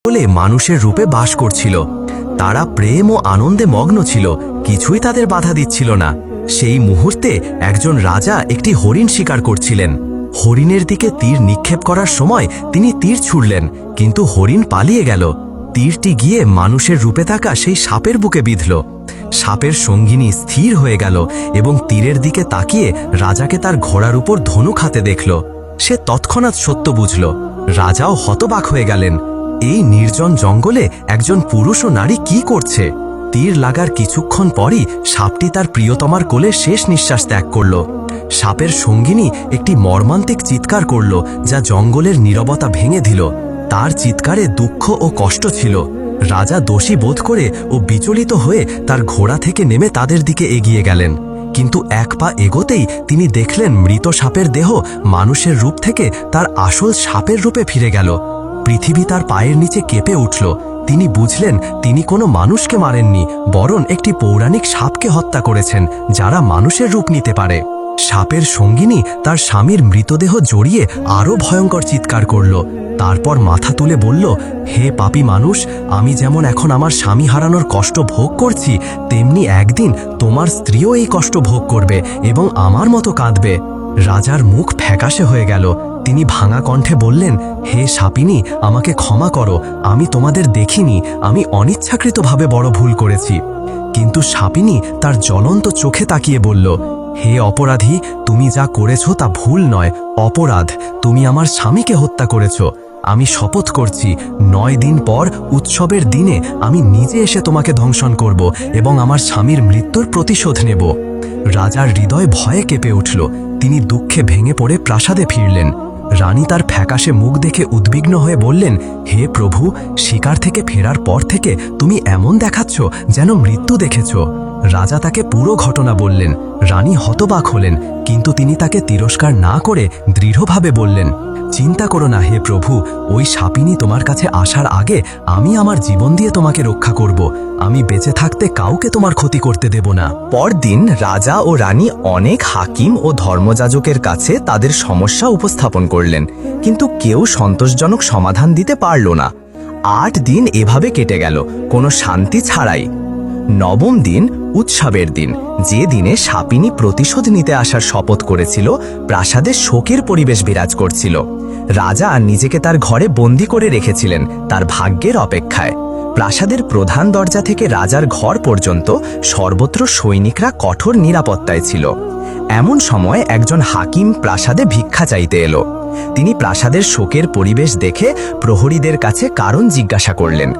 বলে মানুষের রূপে বাস করছিল। তারা প্রেম ও আনন্দে মগ্ন ছিল, কিছুই তাদের বাধা দিচ্ছিল না। সেই মুহূর্তে একজন রাজা একটি হরিণ শিকার করছিলেন। হরিণের দিকে তীর নিক্ষেপ করার সময় তিনি তীর ছুড়লেন, কিন্তু হরিণ পালিয়ে গেল। তীরটি গিয়ে মানুষের রূপে থাকা সেই সাপের বুকে বিঁধল। সাপের সঙ্গিনী স্থির হয়ে গেল এবং তীরের দিকে তাকিয়ে রাজাকে তার ঘোড়ার উপর ধনুক হাতে দেখল। সে তৎক্ষণাৎ সত্য বুঝল। রাজাও হতবাক হয়ে গেলেন। এই নির্জন জঙ্গলে একজন পুরুষ ও নারী কি করছে? তীর লাগার কিছুক্ষণ পরই সাপটি তার প্রিয়তমার কোলে শেষ নিঃশ্বাস ত্যাগ করল। সাপের সঙ্গিনী একটি মর্মান্তিক চিৎকার করল, যা জঙ্গলের নীরবতা ভেঙে দিল। তার চিৎকারে দুঃখ ও কষ্ট ছিল। রাজা দোষী বোধ করে ও বিচলিত হয়ে তার ঘোড়া থেকে নেমে তাদের দিকে এগিয়ে গেলেন, কিন্তু এক পা এগোতেই তিনি দেখলেন মৃত সাপের দেহ মানুষের রূপ থেকে তার আসল সাপের রূপে ফিরে গেল। পৃথিবী তার পায়ের নিচে কেঁপে উঠল। তিনি বুঝলেন তিনি কোনো মানুষকে মারেননি, বরং একটি পৌরাণিক সাপকে হত্যা করেছেন, যারা মানুষের রূপ নিতে পারে। সাপের সঙ্গিনী তার স্বামীর মৃতদেহ জড়িয়ে আরও ভয়ঙ্কর চিৎকার করল। তারপর মাথা তুলে বলল, হে পাপী মানুষ, আমি যেমন এখন আমার স্বামী হারানোর কষ্ট ভোগ করছি, তেমনি একদিন তোমার স্ত্রীও এই কষ্ট ভোগ করবে এবং আমার মতো কাঁদবে। রাজার মুখ ফ্যাকাশে হয়ে গেল। তিনি ভাঙা কণ্ঠে বললেন, হে সাপিনী, আমাকে ক্ষমা করো, আমি তোমাদের দেখিনি, আমি অনিচ্ছাকৃতভাবে বড় ভুল করেছি। কিন্তু সাপিনী তার জ্বলন্ত চোখে তাকিয়ে বলল, হে অপরাধী, তুমি যা করেছ তা ভুল নয়, অপরাধ। তুমি আমার স্বামীকে হত্যা করেছ। আমি শপথ করছি 9 দিন পর উৎসবের দিনে আমি নিজে এসে তোমাকে ধ্বংসন করব এবং আমার স্বামীর মৃত্যুর প্রতিশোধ নেব। রাজার হৃদয় ভয়ে কেঁপে উঠল। তিনি দুঃখে ভেঙে পড়ে প্রাসাদে ফিরলেন। রানী তার ফ্যাকাশে মুখ দেখে উদ্বিগ্ন হয়ে বললেন, হে প্রভু, শিকার থেকে ফেরার পর থেকে তুমি এমন দেখাচ্ছ যেন মৃত্যু দেখেছ। রাজা তাকে পুরো ঘটনা বললেন। রানী হতবাক হলেন, কিন্তু তিনি তাকে তিরস্কার না করে দৃঢ়ভাবে বললেন, চিন্তা করো না হে প্রভু, ওই সাপিনী তোমার কাছে আসার আগে আমি আমার জীবন দিয়ে তোমাকে রক্ষা করব। আমি বেঁচে থাকতে কাউকে তোমার ক্ষতি করতে দেব না। পরদিন রাজা ও রানী অনেক হাকিম ও ধর্মযাজকের কাছে তাদের সমস্যা উপস্থাপন করলেন, কিন্তু কেউ সন্তোষজনক সমাধান দিতে পারল না। 8 দিন এভাবে কেটে গেল, কোনো শান্তি ছাড়াই। 9ম দিন উৎসবের দিন, যে দিনে সাপিনী প্রতিশোধ নিতে আসার শপথ করেছিল, প্রাসাদে শোকের পরিবেশ বিরাজ করছিল। রাজা নিজেকে তার ঘরে বন্দী করে রেখেছিলেন তার ভাগ্যের অপেক্ষায়। প্রাসাদের প্রধান দরজা থেকে রাজার ঘর পর্যন্ত সর্বত্র সৈনিকরা কঠোর নিরাপত্তায় ছিল। এমন সময় একজন হাকিম প্রাসাদে ভিক্ষা চাইতে এলো। তিনি প্রাসাদের শোকের পরিবেশ দেখে প্রহরীদের কাছে কারণ জিজ্ঞাসা করলেন।